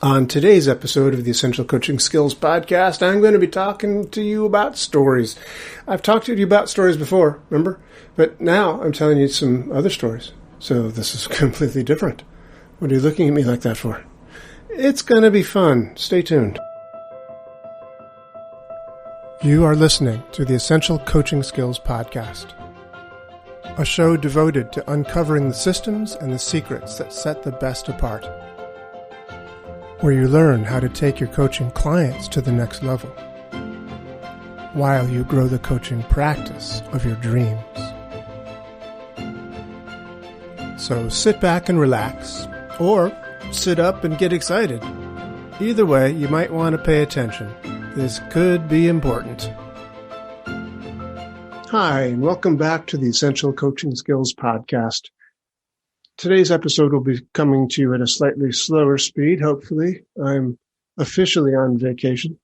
On today's episode of the Essential Coaching Skills Podcast, I'm going to be talking to you about stories. I've talked to you about stories before, remember? But now I'm telling you some other stories. So this is completely different. What are you looking at me like that for? It's going to be fun. Stay tuned. You are listening to the Essential Coaching Skills Podcast, a show devoted to uncovering the systems and the secrets that set the best apart, where you learn how to take your coaching clients to the next level, while you grow the coaching practice of your dreams. So sit back and relax, or sit up and get excited. Either way, you might want to pay attention. This could be important. Hi, and welcome back to the Essential Coaching Skills Podcast. Today's episode will be coming to you at a slightly slower speed, hopefully. I'm officially on vacation.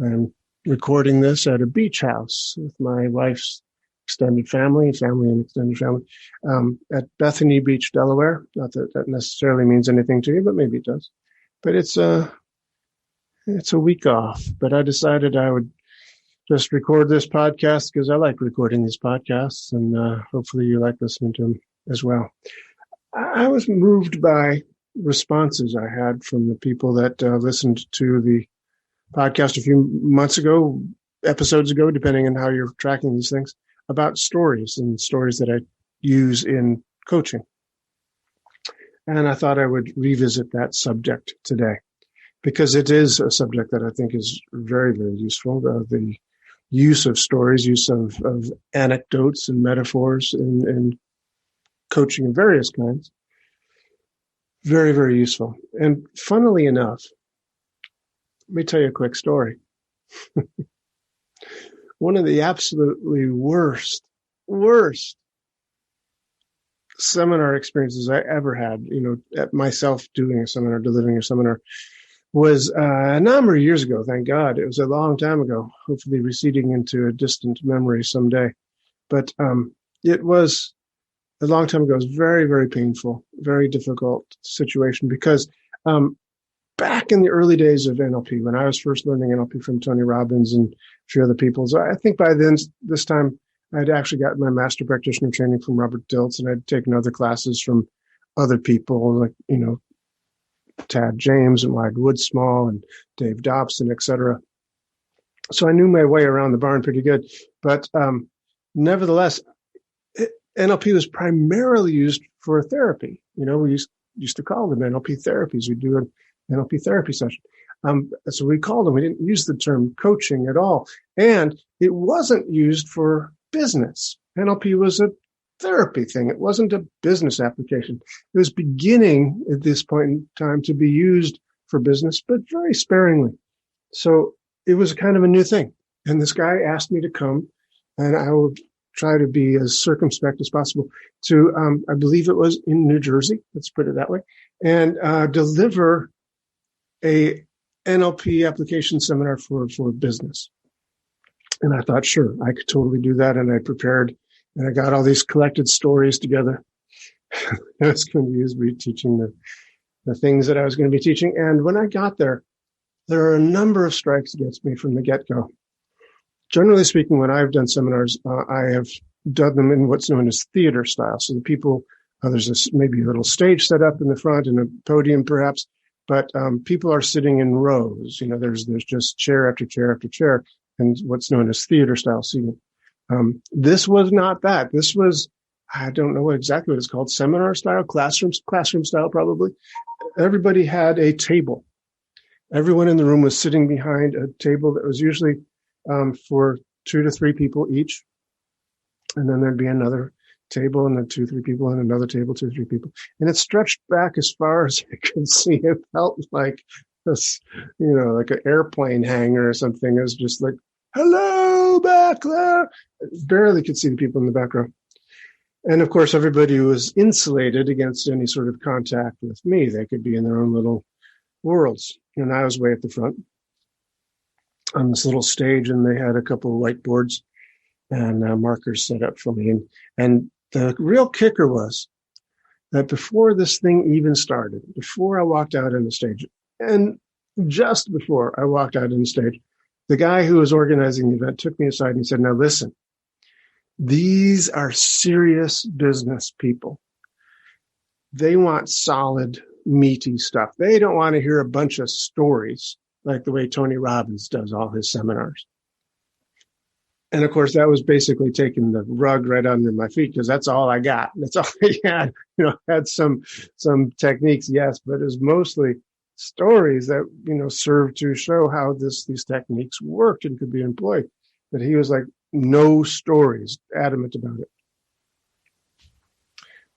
I'm recording this at a beach house with my wife's extended family and extended family, at Bethany Beach, Delaware. Not that that necessarily means anything to you, but maybe it does. But it's a week off. But I decided I would just record this podcast because I like recording these podcasts, and hopefully you like listening to them as well. I was moved by responses I had from the people that listened to the podcast a few months ago, episodes ago, depending on how you're tracking these things, about stories and stories that I use in coaching. And I thought I would revisit that subject today because it is a subject that I think is very, very useful. The use of stories, use of anecdotes and metaphors in coaching of various kinds. Very, very useful. And funnily enough, let me tell you a quick story. One of the absolutely worst seminar experiences I ever had, at myself doing a seminar, delivering a seminar, was a number of years ago, thank God. It was a long time ago, hopefully receding into a distant memory someday. But it was a long time ago. It was very, very painful, very difficult situation because back in the early days of NLP, when I was first learning NLP from Tony Robbins and a few other people, so I think by then, this time, I'd actually gotten my master practitioner training from Robert Dilts, and I'd taken other classes from other people like, Tad James and Wyatt Woodsmall and Dave Dobson, et cetera. So I knew my way around the barn pretty good. But nevertheless, NLP was primarily used for therapy. We used to call them NLP therapies. We'd do an NLP therapy session. So we called them. We didn't use the term coaching at all. And it wasn't used for business. NLP was a therapy thing. It wasn't a business application. It was beginning at this point in time to be used for business, but very sparingly. So it was kind of a new thing. And this guy asked me to come, and I would try to be as circumspect as possible to, I believe it was in New Jersey, let's put it that way, and deliver a NLP application seminar for business. And I thought, sure, I could totally do that. And I prepared, and I got all these collected stories together. I was going to be teaching the things that I was going to be teaching. And when I got there are a number of strikes against me from the get-go. Generally speaking, when I've done seminars, I have done them in what's known as theater style. So the people, there's maybe a little stage set up in the front and a podium perhaps, but people are sitting in rows. There's just chair after chair after chair, and what's known as theater style seating. This was not that. This was, I don't know exactly what it's called, seminar style, classroom style probably. Everybody had a table. Everyone in the room was sitting behind a table that was usually for 2 to 3 people each. And then there'd be another table and then 2, 3 people and another table, 2, 3 people. And it stretched back as far as I could see. It felt like this, like an airplane hangar or something. It was just like, hello back there. Barely could see the people in the background. And of course, everybody was insulated against any sort of contact with me. They could be in their own little worlds. And I was way at the front on this little stage, and they had a couple of whiteboards and markers set up for me. And the real kicker was that before this thing even started, before I walked out on the stage, And just before I walked out on stage, the guy who was organizing the event took me aside and he said, now listen, these are serious business people. They want solid, meaty stuff. They don't want to hear a bunch of stories like the way Tony Robbins does all his seminars. And of course, that was basically taking the rug right under my feet because that's all I got. That's all I had. I had some techniques, yes, but it was mostly stories that, served to show how these techniques worked and could be employed. But he was like, no stories, adamant about it.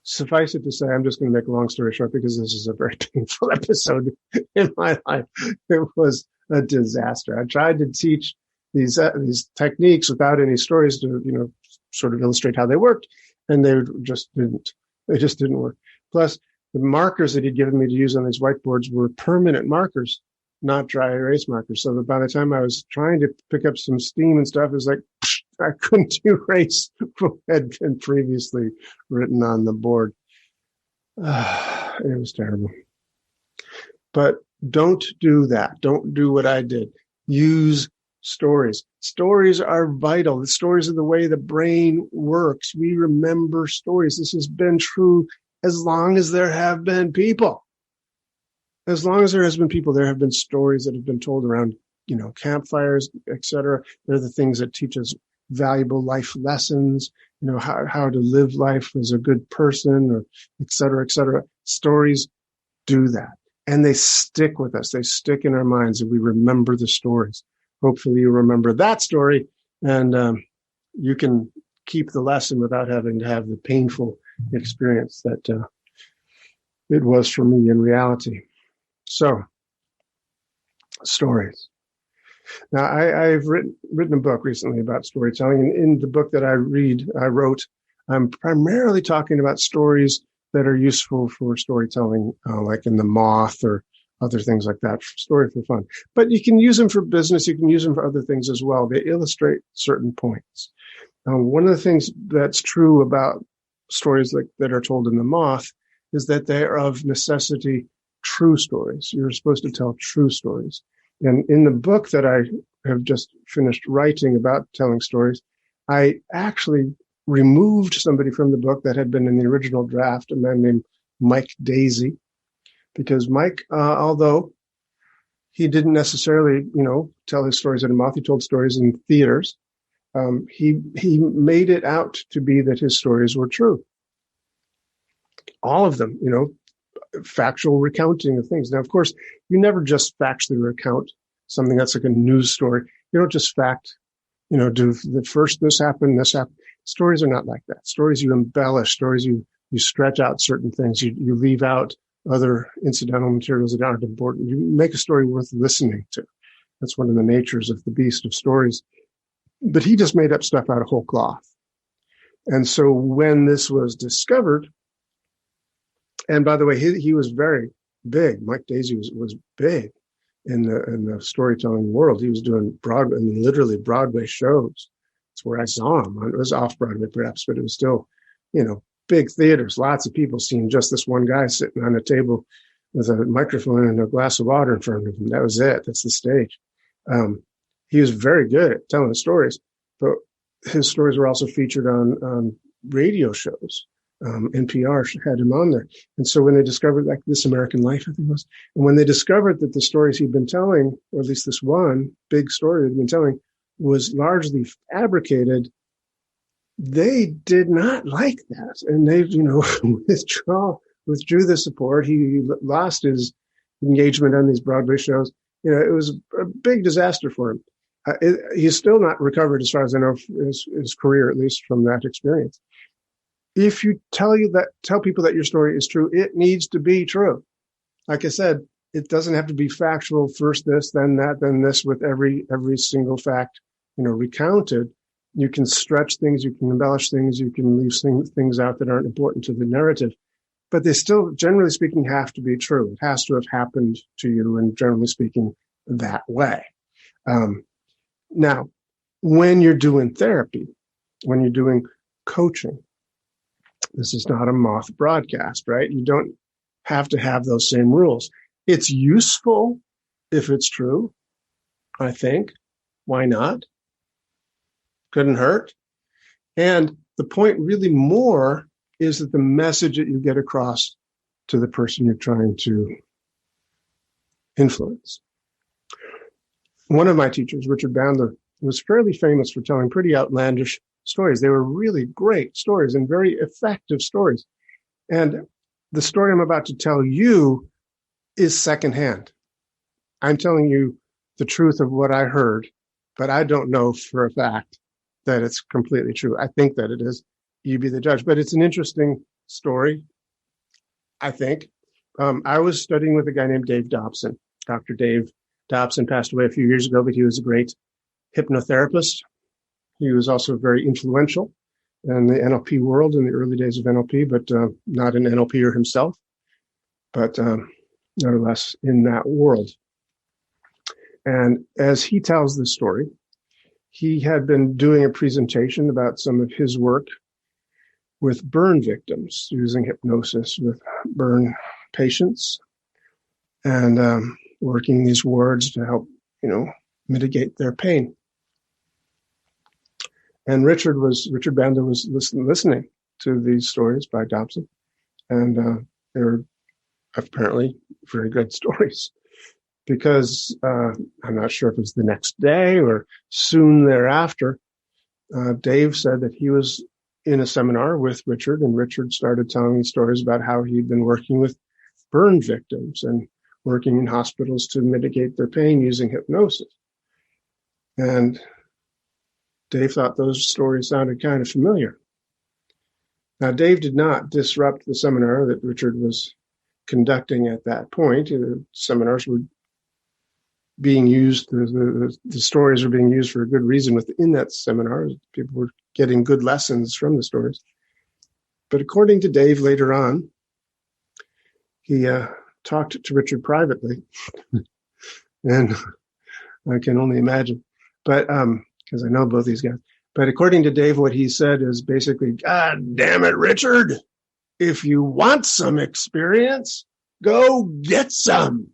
Suffice it to say, I'm just going to make a long story short because this is a very painful episode in my life. It was a disaster. I tried to teach these techniques without any stories to, sort of illustrate how they worked, and they just didn't work. Plus, the markers that he'd given me to use on these whiteboards were permanent markers, not dry erase markers. So that by the time I was trying to pick up some steam and stuff, it was like, I couldn't erase what had been previously written on the board. It was terrible. But don't do that. Don't do what I did. Use stories. Stories are vital. The stories are the way the brain works. We remember stories. This has been true as long as there have been people. As long as there has been people, there have been stories that have been told around, campfires, etc. They're the things that teach us valuable life lessons, how to live life as a good person, or et cetera, et cetera. Stories do that. And they stick with us. They stick in our minds, and we remember the stories. Hopefully you remember that story, and you can keep the lesson without having to have the painful experience that it was for me in reality. So, stories. Now, I've written a book recently about storytelling, and in the book that I wrote, I'm primarily talking about stories that are useful for storytelling, like in The Moth or other things like that, story for fun. But you can use them for business. You can use them for other things as well. They illustrate certain points. One of the things that's true about stories that are told in The Moth is that they are of necessity true stories. You're supposed to tell true stories. And in the book that I have just finished writing about telling stories, I actually removed somebody from the book that had been in the original draft, a man named Mike Daisy, because Mike, although he didn't necessarily, tell his stories at a Moth, he told stories in theaters. He made it out to be that his stories were true. All of them, factual recounting of things. Now, of course, you never just factually recount something that's like a news story. You don't just do the first this happened. Stories are not like that. Stories you embellish. Stories you stretch out certain things. You leave out other incidental materials that aren't important. You make a story worth listening to. That's one of the natures of the beast of stories. But he just made up stuff out of whole cloth. And so when this was discovered, and by the way, he was very big. Mike Daisy was big in the storytelling world. He was doing literally Broadway shows. That's where I saw him. It was off Broadway perhaps, but it was still, big theaters, lots of people seeing just this one guy sitting on a table with a microphone and a glass of water in front of him. That was it. That's the stage. He was very good at telling stories, but his stories were also featured on radio shows. NPR had him on there. And so when they discovered, like This American Life, I think it was, and when they discovered that the stories he'd been telling, or at least this one big story he'd been telling, was largely fabricated, they did not like that. And they, withdrew the support. He lost his engagement on these Broadway shows. It was a big disaster for him. He's still not recovered, as far as I know, his career, at least from that experience. If you tell people that your story is true, it needs to be true. Like I said, it doesn't have to be factual. First this, then that, then this, with every single fact, recounted. You can stretch things, you can embellish things, you can leave things out that aren't important to the narrative. But they still, generally speaking, have to be true. It has to have happened to you, and generally speaking, that way. Now, when you're doing therapy, when you're doing coaching, this is not a Moth broadcast, right? You don't have to have those same rules. It's useful if it's true, I think. Why not? Couldn't hurt. And the point really more is that the message that you get across to the person you're trying to influence. One of my teachers, Richard Bandler, was fairly famous for telling pretty outlandish stories. They were really great stories and very effective stories. And the story I'm about to tell you is secondhand. I'm telling you the truth of what I heard, but I don't know for a fact that it's completely true. I think that it is. You be the judge. But it's an interesting story, I think. I was studying with a guy named Dave Dobson. Dr. Dave Dobson passed away a few years ago, but he was a great hypnotherapist. He was also very influential in the NLP world in the early days of NLP, but not an NLPer himself, but nonetheless in that world. And as he tells the story, he had been doing a presentation about some of his work with burn victims, using hypnosis with burn patients and working these words to help, mitigate their pain. And Richard Bandler was listening to these stories by Dobson, and they were apparently very good stories. Because I'm not sure if it was the next day or soon thereafter, Dave said that he was in a seminar with Richard, and Richard started telling the stories about how he'd been working with burn victims and working in hospitals to mitigate their pain using hypnosis. And Dave thought those stories sounded kind of familiar. Now, Dave did not disrupt the seminar that Richard was conducting at that point. The seminars were being used, the stories were being used for a good reason within that seminar. People were getting good lessons from the stories. But according to Dave later on, he talked to Richard privately, and I can only imagine, but because I know both these guys. But according to Dave, what he said is basically, God damn it, Richard, if you want some experience, go get some.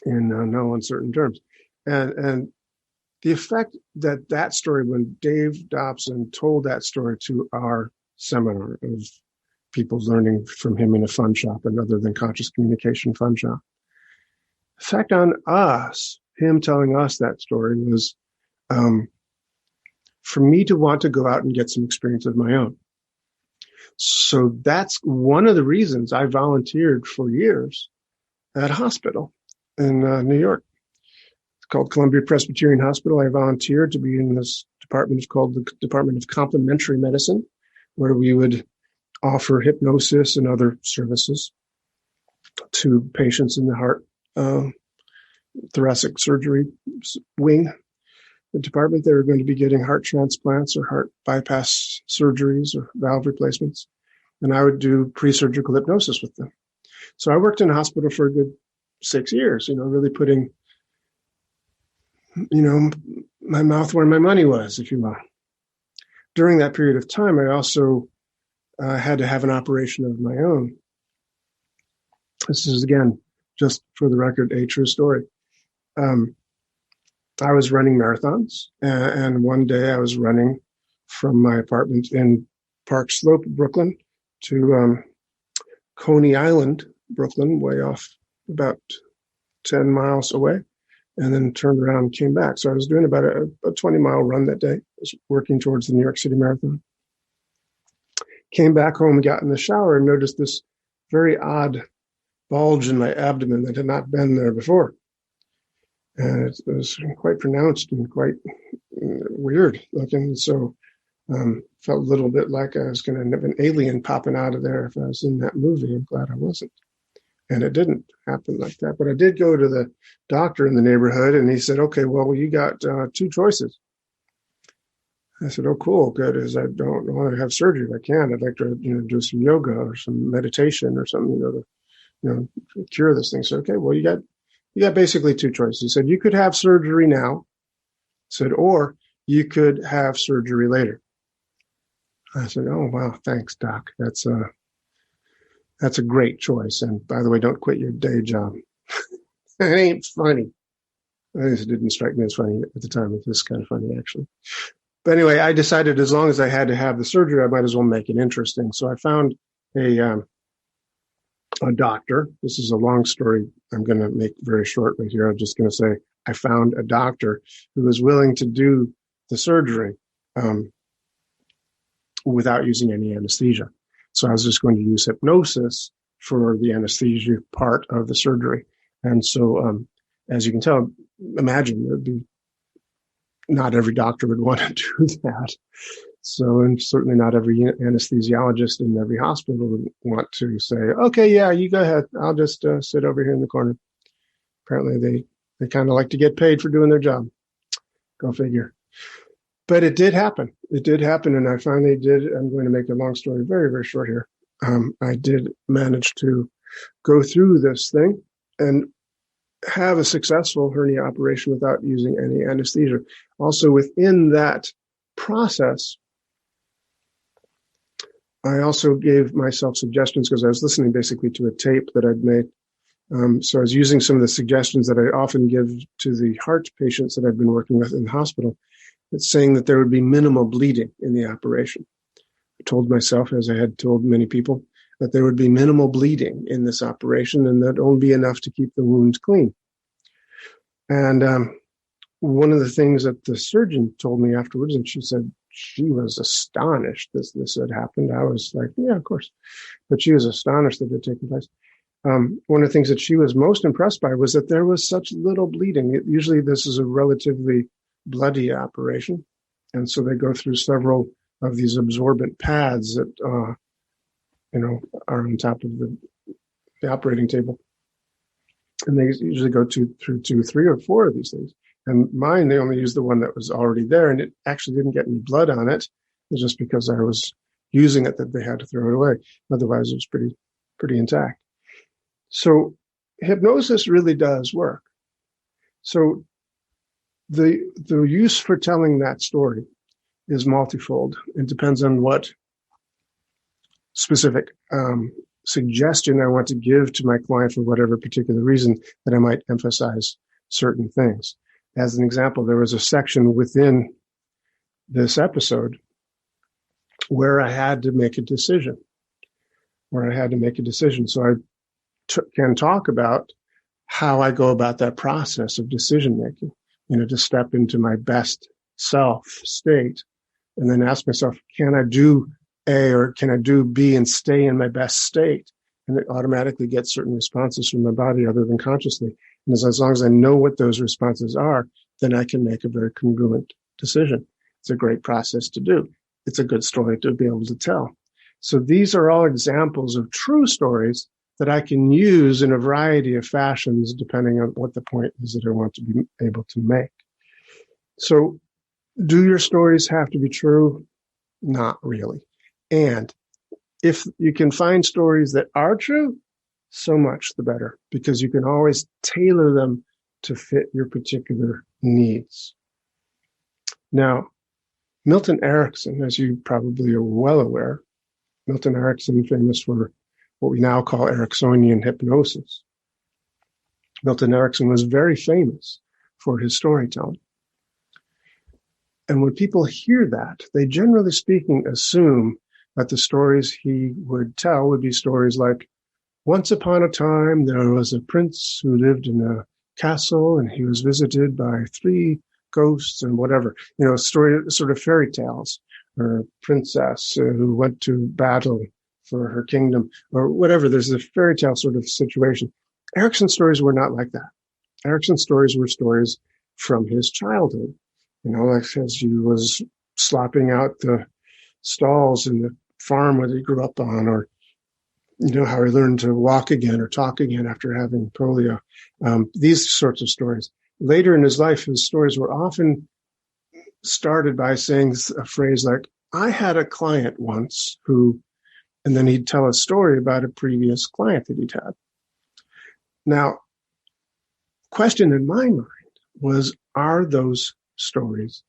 In no uncertain terms. And the effect that story, when Dave Dobson told that story to our seminar of people learning from him in a fun shop and other than conscious communication fun shop, effect on us, him telling us that story was for me to want to go out and get some experience of my own. So that's one of the reasons I volunteered for years at a hospital in New York. It's called Columbia Presbyterian Hospital. I volunteered to be in this department called the Department of Complementary Medicine, where we would offer hypnosis and other services to patients in the heart thoracic surgery wing. The department, they were going to be getting heart transplants or heart bypass surgeries or valve replacements. And I would do pre-surgical hypnosis with them. So I worked in a hospital for a good 6 years, really putting, my mouth where my money was, if you will. During that period of time, I also had to have an operation of my own. This is, again, just for the record, a true story. I was running marathons, and one day I was running from my apartment in Park Slope, Brooklyn, to Coney Island, Brooklyn, way off about 10 miles away, and then turned around and came back. So I was doing about a 20-mile run that day. I was working towards the New York City Marathon. Came back home, got in the shower, and noticed this very odd bulge in my abdomen that had not been there before. And it was quite pronounced and quite weird looking. So felt a little bit like I was going to have an alien popping out of there if I was in that movie. I'm glad I wasn't. And it didn't happen like that. But I did go to the doctor in the neighborhood, and he said, okay, well, you got two choices. I said, oh, cool, good, as I don't want to have surgery. If I can, I'd like to do some yoga or some meditation or something, to cure this thing. So, okay, well, you got basically two choices. He said, you could have surgery now. He said, or you could have surgery later. I said, oh, wow, thanks, doc. That's That's a great choice. And by the way, don't quit your day job. It ain't funny. At least it didn't strike me as funny at the time. It was kind of funny, actually. But anyway, I decided as long as I had to have the surgery, I might as well make it interesting. So I found a doctor. This is a long story I'm going to make very short right here. I'm just going to say I found a doctor who was willing to do the surgery without using any anesthesia. So I was just going to use hypnosis for the anesthesia part of the surgery. And so, as you can tell, imagine there'd be not every doctor would want to do that. So, and certainly not every anesthesiologist in every hospital would want to say, okay, yeah, you go ahead. I'll just sit over here in the corner. Apparently they kind of like to get paid for doing their job. Go figure. But it did happen. It did happen. And I finally did. I'm going to make a long story very, very short here. I did manage to go through this thing and have a successful hernia operation without using any anesthesia. Also, within that process, I also gave myself suggestions because I was listening basically to a tape that I'd made. So I was using some of the suggestions that I often give to the heart patients that I've been working with in the hospital. It's saying that there would be minimal bleeding in the operation. I told myself, as I had told many people, that there would be minimal bleeding in this operation and that only be enough to keep the wound clean. And one of the things that the surgeon told me afterwards, and she said she was astonished that this had happened. I was like, yeah, of course. But she was astonished that it had taken place. One of the things that she was most impressed by was that there was such little bleeding. Usually this is a relatively bloody operation. And so they go through several of these absorbent pads that, are on top of the operating table. And they usually go through 2, 3, or 4 of these things. And mine, they only used the one that was already there, and it actually didn't get any blood on it. It was just because I was using it that they had to throw it away. Otherwise, it was pretty intact. So hypnosis really does work. So the use for telling that story is multifold. It depends on what specific suggestion I want to give to my client for whatever particular reason that I might emphasize certain things. As an example, there was a section within this episode where I had to make a decision. So I can talk about how I go about that process of decision making, to step into my best self state and then ask myself, can I do A or can I do B and stay in my best state? And it automatically gets certain responses from my body other than consciously. And as long as I know what those responses are, then I can make a very congruent decision. It's a great process to do. It's a good story to be able to tell. So these are all examples of true stories that I can use in a variety of fashions depending on what the point is that I want to be able to make. So do your stories have to be true? Not really. And if you can find stories that are true, so much the better, because you can always tailor them to fit your particular needs. Now, Milton Erickson, as you probably are well aware, Milton Erickson, famous for what we now call Ericksonian hypnosis. Milton Erickson was very famous for his storytelling. And when people hear that, they generally speaking assume that the stories he would tell would be stories like, once upon a time, there was a prince who lived in a castle and he was visited by 3 ghosts and whatever, story, sort of fairy tales, or a princess who went to battle for her kingdom or whatever. There's a fairy tale sort of situation. Erickson's stories were not like that. Erickson's stories were stories from his childhood, like as he was slopping out the stalls in the farm that he grew up on, or how he learned to walk again or talk again after having polio. These sorts of stories. Later in his life, his stories were often started by saying a phrase like, I had a client once who, and then he'd tell a story about a previous client that he'd had. Now, question in my mind was, are those stories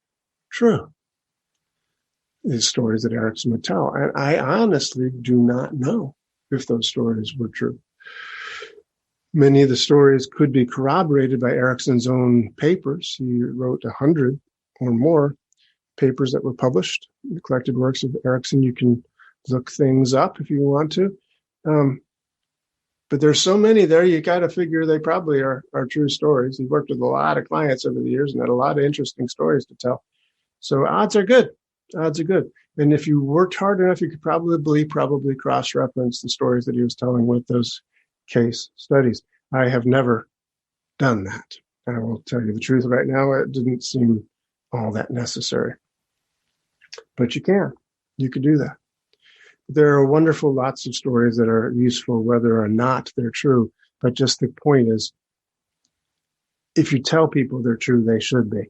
true? These stories that Erickson would tell. And I honestly do not know. if those stories were true. Many of the stories could be corroborated by Erickson's own papers. He wrote 100 or more papers that were published, the collected works of Erickson. You can look things up if you want to. But there's so many there, you got to figure they probably are true stories. He worked with a lot of clients over the years and had a lot of interesting stories to tell. So odds are good. Odds are good. And if you worked hard enough, you could probably cross-reference the stories that he was telling with those case studies. I have never done that. I will tell you the truth right now. It didn't seem all that necessary. But you can do that. There are wonderful lots of stories that are useful, whether or not they're true. But just the point is, if you tell people they're true, they should be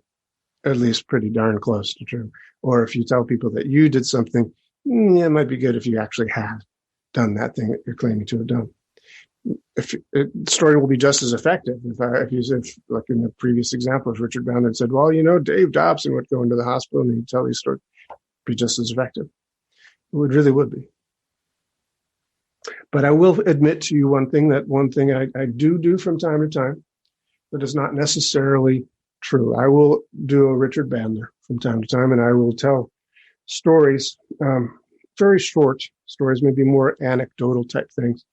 at least pretty darn close to true. Or if you tell people that you did something, it might be good if you actually had done that thing that you're claiming to have done. The story will be just as effective if you said, like in the previous example, if Richard Bandler had said, well, Dave Dobson would go into the hospital and he'd tell these stories, be just as effective. It really would be. But I will admit to you one thing I do from time to time that is not necessarily true. I will do a Richard Bandler from time to time, and I will tell stories, very short stories, maybe more anecdotal type things,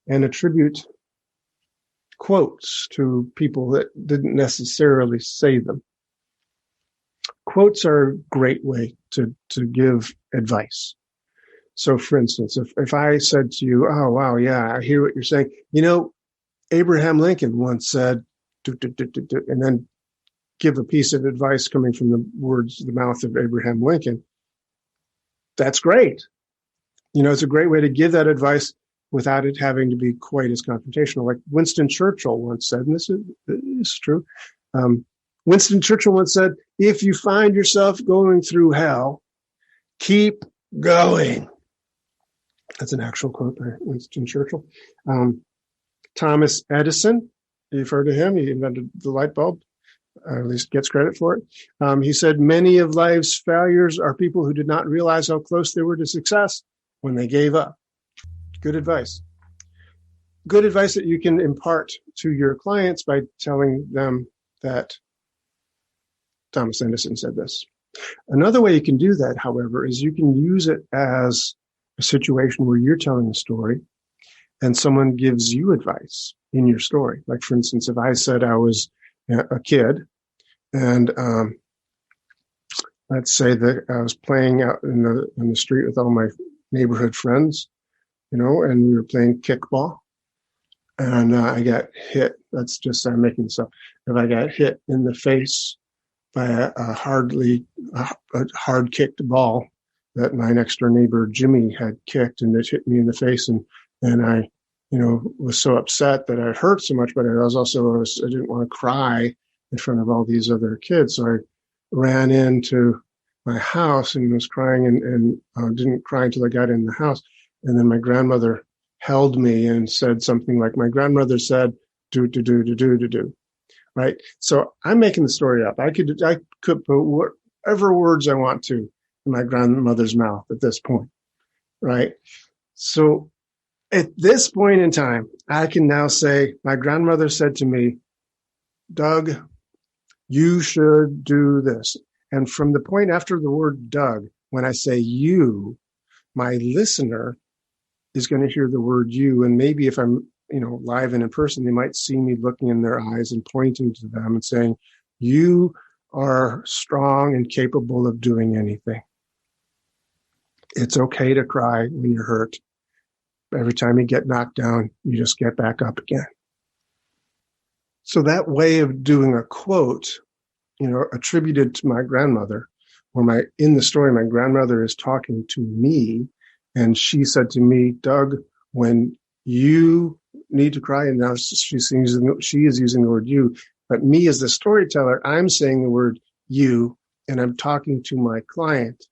and attribute quotes to people that didn't necessarily say them. Quotes are a great way to give advice. So, for instance, if I said to you, oh, wow, yeah, I hear what you're saying. Abraham Lincoln once said, and then give a piece of advice coming from the mouth of Abraham Lincoln, that's great. It's a great way to give that advice without it having to be quite as confrontational. Like Winston Churchill once said, and this is true. Winston Churchill once said, if you find yourself going through hell, keep going. That's an actual quote by Winston Churchill. Thomas Edison, you've heard of him. He invented the light bulb, or at least gets credit for it. He said, many of life's failures are people who did not realize how close they were to success when they gave up. Good advice. Good advice that you can impart to your clients by telling them that Thomas Edison said this. Another way you can do that, however, is you can use it as a situation where you're telling a story and someone gives you advice in your story. Like, for instance, if I said I was a kid and let's say that I was playing out in the street with all my neighborhood friends, and we were playing kickball and I got hit. I'm making this up. If I got hit in the face by a hard kicked ball that my next door neighbor Jimmy had kicked, and it hit me in the face, and I, was so upset that it hurt so much, but I didn't want to cry in front of all these other kids, so I ran into my house and was crying, and didn't cry until I got in the house, and then my grandmother held me and said something like, my grandmother said, do, right? So I'm making the story up. I could put whatever words I want to in my grandmother's mouth at this point, right? So at this point in time, I can now say, my grandmother said to me, Doug, you should do this. And from the point after the word Doug, when I say you, my listener is going to hear the word you. And maybe if I'm, live and in person, they might see me looking in their eyes and pointing to them and saying, you are strong and capable of doing anything. It's okay to cry when you're hurt. Every time you get knocked down, you just get back up again. So that way of doing a quote, attributed to my grandmother, or in the story, my grandmother is talking to me, and she said to me, Doug, when you need to cry, and now she is using the word you, but me as the storyteller, I'm saying the word you, and I'm talking to my client,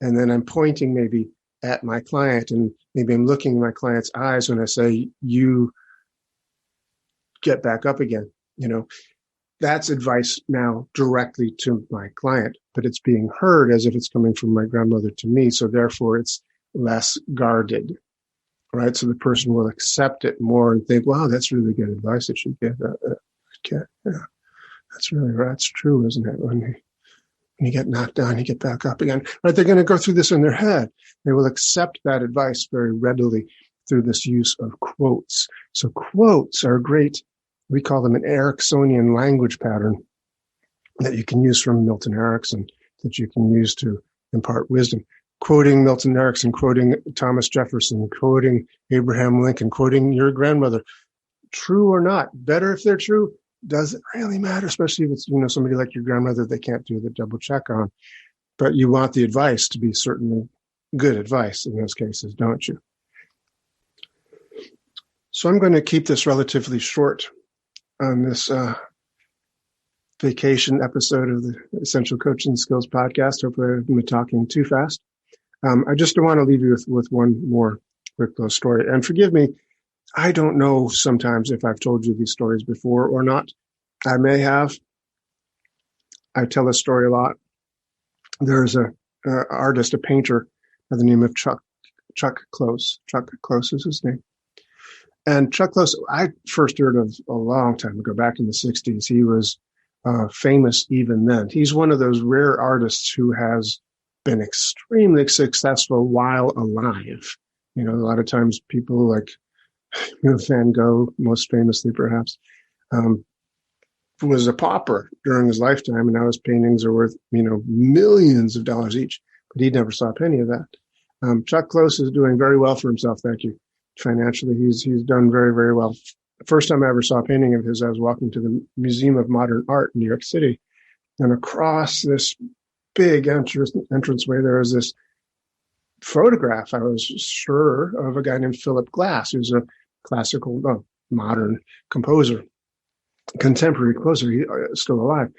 and then I'm pointing maybe at my client, and maybe I'm looking in my client's eyes when I say, you get back up again. That's advice now directly to my client, but it's being heard as if it's coming from my grandmother to me. So therefore it's less guarded. right? So the person will accept it more and think, wow, that's really good advice that you give. Yeah, that's true, isn't it? When you get knocked down, you get back up again. Right? They're going to go through this in their head. They will accept that advice very readily through this use of quotes. So quotes are great. We call them an Ericksonian language pattern that you can use from Milton Erickson, that you can use to impart wisdom. Quoting Milton Erickson, quoting Thomas Jefferson, quoting Abraham Lincoln, quoting your grandmother. True or not, better if they're true. Does it really matter? Especially if it's, somebody like your grandmother they can't do the double check on. But you want the advice to be certainly good advice in those cases, don't you? So I'm going to keep this relatively short on this vacation episode of the Essential Coaching Skills Podcast. Hopefully I haven't been talking too fast. I just want to leave you with one more quick little story. And forgive me, I don't know sometimes if I've told you these stories before or not. I may have. I tell a story a lot. There's a artist, a painter by the name of Chuck Close. Chuck Close is his name. And Chuck Close, I first heard of a long time ago, back in the 60s. He was famous even then. He's one of those rare artists who has been extremely successful while alive. A lot of times people like Van Gogh, most famously perhaps, was a pauper during his lifetime, and now his paintings are worth, millions of dollars each, but he never saw a penny of that. Chuck Close is doing very well for himself, thank you. Financially, he's done very, very well. The first time I ever saw a painting of his, I was walking to the Museum of Modern Art in New York City, and across this big entranceway, there was this photograph, I was sure, of a guy named Philip Glass, who's a classical, modern composer, contemporary composer. He's still alive.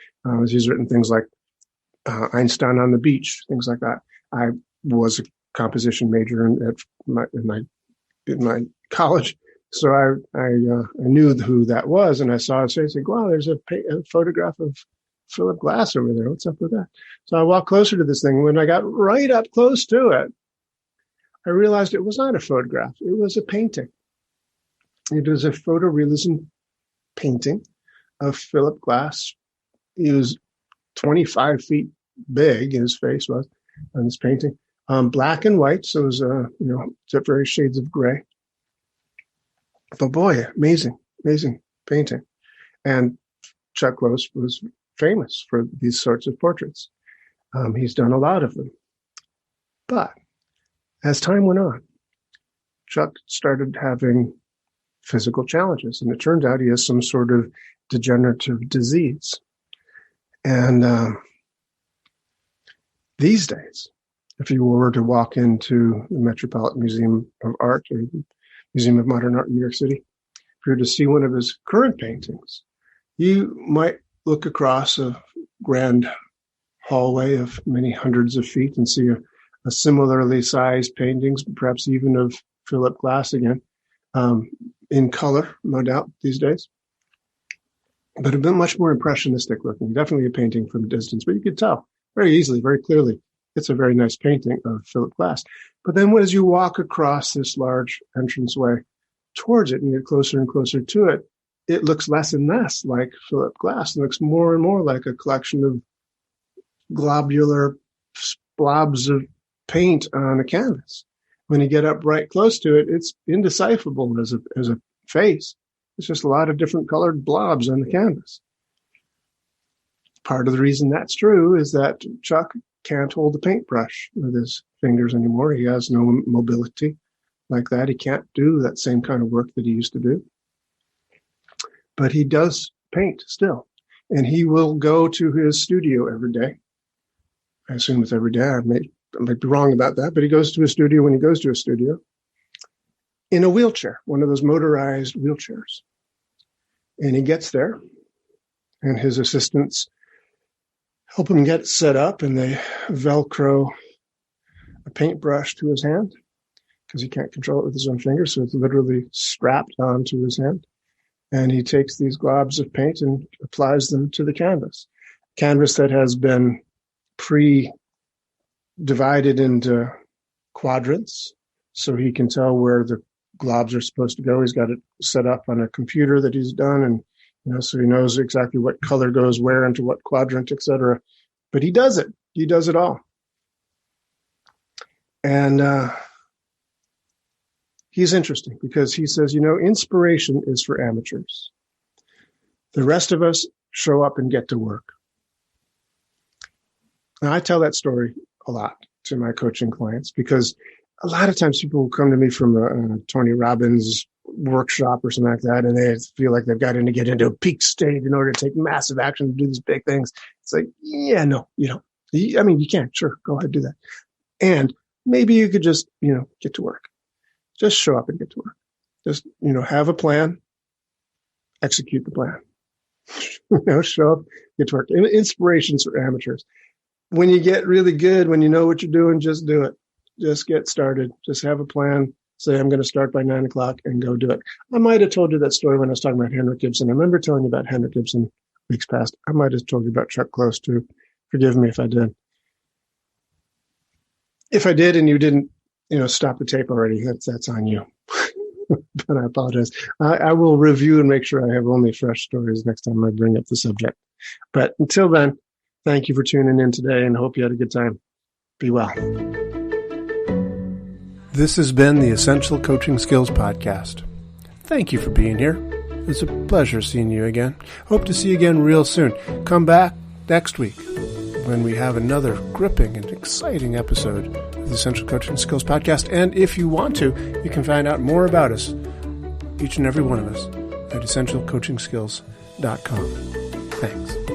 He's written things like Einstein on the Beach, things like that. I was a composition major in my college, so I knew who that was, and I saw his face. Like, wow, there's a photograph of Philip Glass over there. What's up with that? So I walked closer to this thing. When I got right up close to it, I realized it was not a photograph. It was a painting. It was a photorealism painting of Philip Glass. He was 25 feet big, his face was, on this painting. Black and white, so it was, various shades of gray. But boy, amazing painting. And Chuck Close was famous for these sorts of portraits. He's done a lot of them. But as time went on, Chuck started having physical challenges, and it turned out he has some sort of degenerative disease. And these days, if you were to walk into the Metropolitan Museum of Art or the Museum of Modern Art in New York City, if you were to see one of his current paintings, you might look across a grand hallway of many hundreds of feet and see a similarly sized paintings, perhaps even of Philip Glass again, in color, no doubt, these days. But a bit much more impressionistic looking, definitely a painting from a distance, but you could tell very easily, very clearly, it's a very nice painting of Philip Glass. But then as you walk across this large entranceway towards it and get closer and closer to it, it looks less and less like Philip Glass. It looks more and more like a collection of globular blobs of paint on a canvas. When you get up right close to it, it's indecipherable as a face. It's just a lot of different colored blobs on the canvas. Part of the reason that's true is that Chuck can't hold a paintbrush with his fingers anymore. He has no mobility like that. He can't do that same kind of work that he used to do. But he does paint still. And he will go to his studio every day. I assume it's every day. I might be wrong about that, but he goes to his studio when he goes to a studio in a wheelchair, one of those motorized wheelchairs. And he gets there, and his assistants help him get set up, and they Velcro a paintbrush to his hand because he can't control it with his own fingers, so it's literally strapped onto his hand. And he takes these globs of paint and applies them to the canvas that has been pre-divided into quadrants, so he can tell where the globs are supposed to go. He's got it set up on a computer that he's done, and so he knows exactly what color goes where into what quadrant, etc. But he does it. He does it all. And he's interesting because he says, inspiration is for amateurs. The rest of us show up and get to work. Now, I tell that story a lot to my coaching clients because a lot of times people will come to me from a Tony Robbins workshop or something like that, and they feel like they've got to get into a peak state in order to take massive action to do these big things. It's like, yeah, no, you don't. I mean, you can, sure, go ahead, do that. And maybe you could just, get to work. Just show up and get to work. Just, have a plan, execute the plan. Show up, get to work. Inspirations for amateurs. When you get really good, when you know what you're doing, just do it. Just get started. Just have a plan. Say, I'm going to start by 9:00 and go do it. I might have told you that story when I was talking about Henrik Gibson. I remember telling you about Henrik Gibson weeks past. I might have told you about Chuck Close too. Forgive me if I did. If I did and you didn't, stop the tape already, that's on you. But I apologize. I will review and make sure I have only fresh stories next time I bring up the subject. But until then, thank you for tuning in today and hope you had a good time. Be well. This has been the Essential Coaching Skills Podcast. Thank you for being here. It's a pleasure seeing you again. Hope to see you again real soon. Come back next week when we have another gripping and exciting episode of the Essential Coaching Skills Podcast. And if you want to, you can find out more about us, each and every one of us, at essentialcoachingskills.com. Thanks.